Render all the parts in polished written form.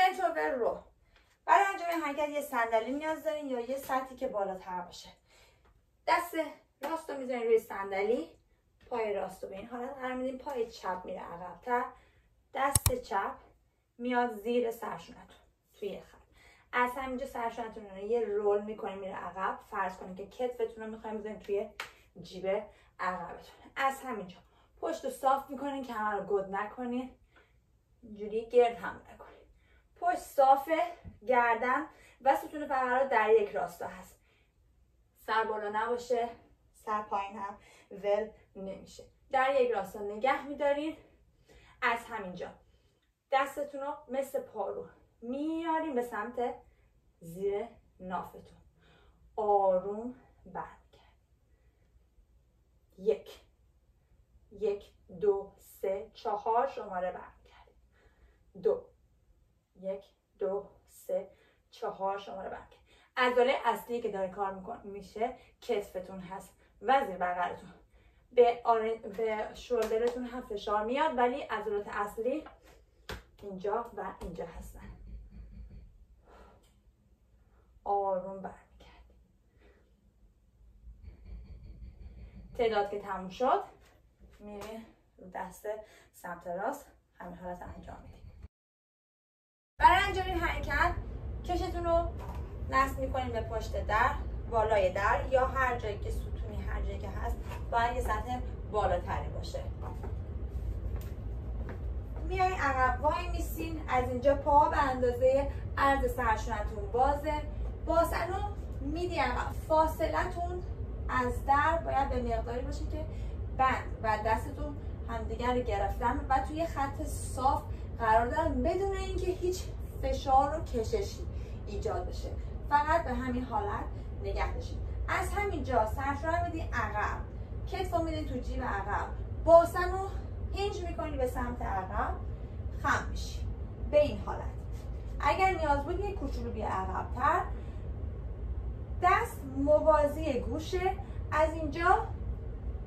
بنچ اوور رو. برای انجام این حرکت یه صندلی نیاز دارین یا یه سطحی که بالاتر باشه. دست راست رو میذارین روی صندلی، پای راست رو به این حالت قرار میدین، پای چپ میره عقب‌تر، دست چپ میاد زیر سرشونتون توی خط. از همینجا سرشونتون رو یه رول میکنین میره عقب. فرض کنین که کتفتون رو میخواین بزنین توی جیب عقبتون. از همینجا پشت رو صاف میکنین، کمر رو گود نکنین، اینجوری گرد هم نکنین. پشت صافه، گردن و ستون فقرات در یک راستا هست. سر بالا نباشه، سر پایین هم ول نمیشه. در یک راستا نگه میدارین. از همینجا دستتون رو مثل پارو میارین به سمت زیر نافتون. آروم برمیگردین. 1 2 3 4 شماره برمیگردین. 2 1 2 3 4 شماره برمیگردین. عضله اصلی که داره کار میشه کتفتون هست و زیر بغلتون. به شولدرتون هم فشار میاد ولی عضلات اصلی اینجا و اینجا هستن. آروم برمیگردیم. تعداد که تموم شد میریم رو دست سمت راست، همین حالت انجام میدیم. برای انجام این حرکت کشتون رو نصب میکنیم به پشت در، بالای در یا هر جایی که ستونی هر جایی که هست باید یه سطح بالاتری باشه. میایین عقب وای میسین، از اینجا پا به اندازه عرض سرشونتون بازه، باسن رو میدی عقب. فاصلتون از در باید به مقداری باشه که بند و دستتون همدیگر رو گرفتن و توی خط صاف قرار دارن بدون اینکه هیچ فشار و کششی ایجاد بشه. فقط به همین حالت نگه داشتید. از همینجا سرشون رو میدین عقب، کتف رو میدین تو جیب عقب، باسن رو هنج میکنی به سمت عقب، خم میشی به این حالت. اگر نیاز بود یک کوچولو بیا عقب‌تر، دست موازی گوشه، از اینجا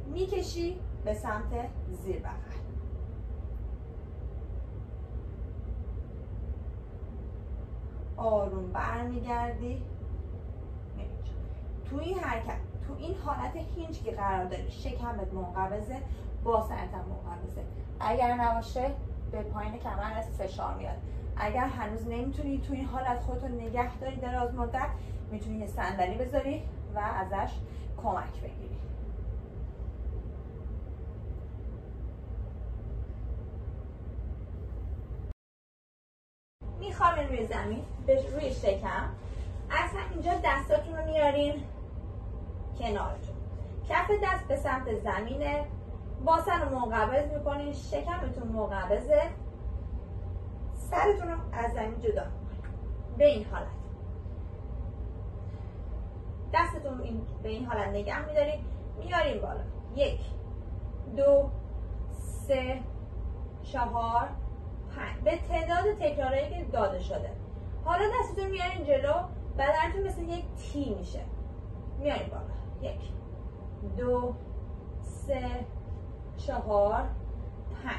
میکشی به سمت زیر بغل. آروم برمیگردی. تو این حرکت، تو این حالت هینج که قرار داری، شکمت منقبضه، باسنت هم منقبضه. اگر نباشه به پایین کمرت فشار میاد. اگر هنوز نمیتونی تو این حالت خودتو نگه داری دراز مدت، میتونی یه صندلی بذاری و ازش کمک بگیری. میخوابین روی زمین، روی شکم. از اینجا دستاتون رو میارین کنارتون، کف دست به سمت زمینه، باسن رو منقبض میکنین، شکمتون منقبضه، سرتون رو از زمین جدا به این حالت. دستتون رو به این حالت نگه میدارین، میارین بالا. 1 2 3 4 5 به تعداد تکرارایی که داده شده. حالا دستتون میارین جلو، بدنتون مثل یک تی میشه. میارین بالا. 1 2 3 4 5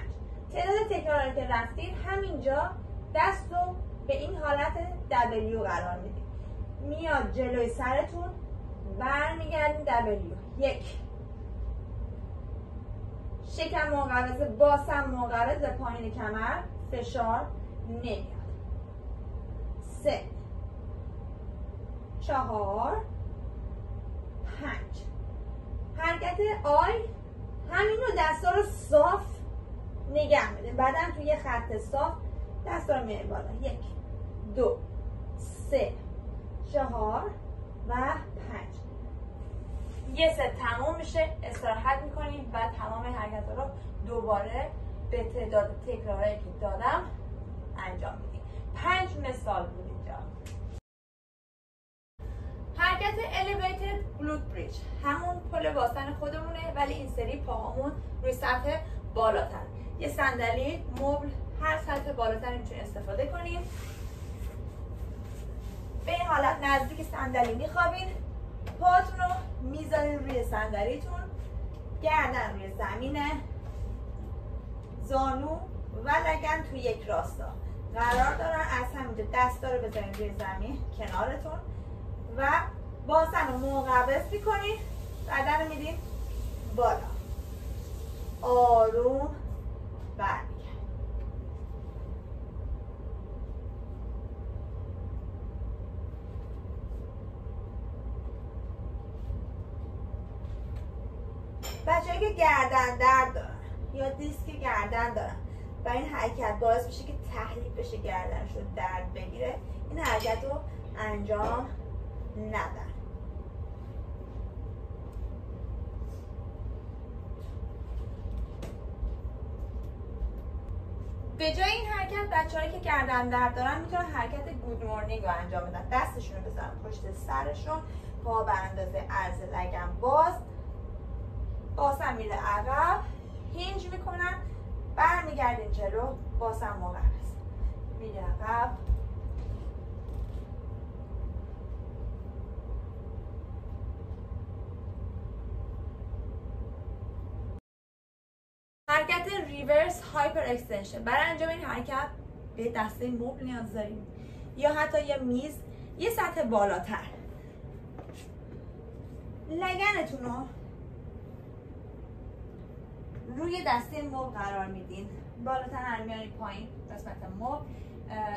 تعداد تکراری که رفتین همینجا دست رو به این حالت W قرار میدید. میاد جلوی سرتون، برمیگردین W. 1 شکم منقبضه، باسن منقبض، پایین کمر فشار نمیاد. 3 4 5 حرکت آی. همین رو دستا رو صاف نگه میده، بدن توی یه خط صاف دستا رو میاره بالا. 1 2 3 4 و 5 یه ست تموم میشه، استراحت میکنیم و تمام حرکت رو دوباره به تعداد تکرارایی که دادم انجام میدیم. 5 مثال بود اینجا. حرکت elevated glute bridge، همون پل باسن خودمونه ولی این سری پاهامون روی سطح بالاتر. یه صندلی، مبل، هر سطح بالاتر میتونید استفاده کنیم. به این حالت نزدیک صندلی میخوابین، پاتون رو میذارین روی صندلیتون، گردن روی زمینه، زانو و لگن توی یک راستا. قرار دارن. از همینجا دستا رو بذارین روی زمین کنارتون و باسن رو منقبض میکنین، بدن رو میدین بالا، آروم برمیگرد. بچه‌ای که گردن درد دارن یا دیسک گردن دارن و این حرکت باعث میشه که تحریک بشه گردنش رو درد بگیره، این حرکت رو انجام ندن. به جای این حرکت بچه‌هایی که گردن درد دارن میتونن حرکت گود مورنینگ رو انجام بدن. دستشون رو بزنن پشت سرشون، پا به اندازه عرض لگن باز، باسن میره عقب، هینج میکنن، برمیگردین جلو، باسن منقبض، میره عقب، حرکت ریورس هایپر اکستنشن. برای انجام این حرکت به دسته مبل نیاز داریم یا حتی یه میز یه سطح بالاتر. لگنتون رو روی دسته مبل قرار میدین، بالاتر هم میارین پایین قسمت مبل،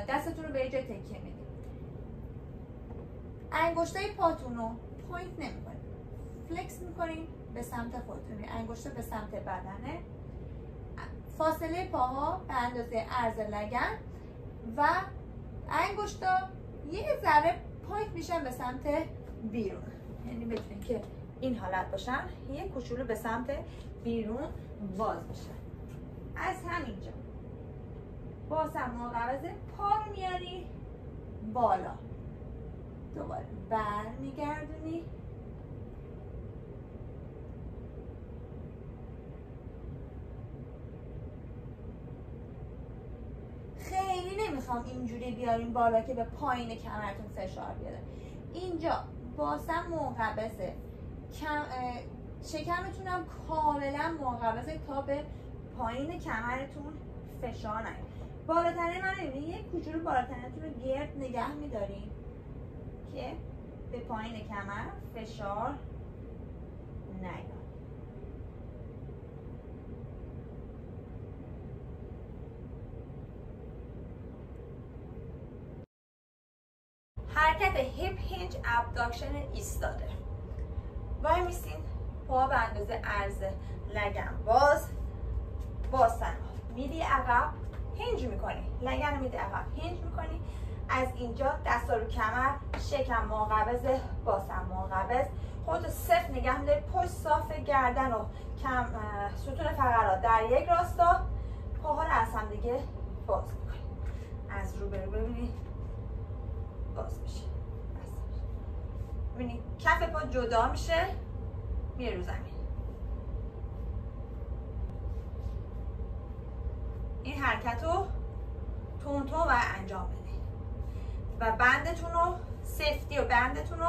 دستتون رو به یه جای تکیه میدین. انگشتای پاتون رو پوینت نمیکنین، فلکس میکنین به سمت خودتون، انگشتا به سمت بدنه، فاصله پاها به اندازه عرض لگن و انگشتا یه ذره پوینت میشن به سمت بیرون، یعنی بتونین که این حالت باشن، یه کوچولو به سمت بیرون باز بشن. از همینجا باسن منقبض، پا رو میاری بالا، دوباره بر میگردونی، خیلی نمیخوام اینجوری بیاریم بالا که به پایین کمرتون فشار بیاره. اینجا باسن منقبضه، شکمتون هم کاملا منقبضه تا به پایین کمرتون فشار نیاد. بالاتنه من نمیدونی یک کوچولو بالاتنه‌تون رو گرد نگه میداریم که به پایین کمر فشار نیاد. حرکت هیپ هینج ابداکشن ایستاده. وای میسین، پا به اندازه عرض لگن باز، باسن میدی عقب، هینج میکنی، لگن میدی عقب، هینج میکنی. از اینجا دستا رو کمر، شکم منقبض، باسن منقبض، خودتو صفر نگه میداری، پشت صاف، گردن و ستون فقرات در یک راستا، پاها رو از هم دیگه باز میکنی، از رو به رو ببینی باز میشه، ببینی کف پا جدا میشه، میره رو زمین. این حرکت رو تون تون و انجام بدید و بندتون رو، سیفتی و بندتون رو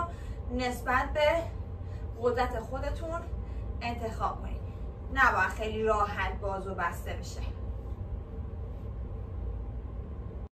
نسبت به قدرت خودتون انتخاب کنید. نباید خیلی راحت باز و بسته بشه.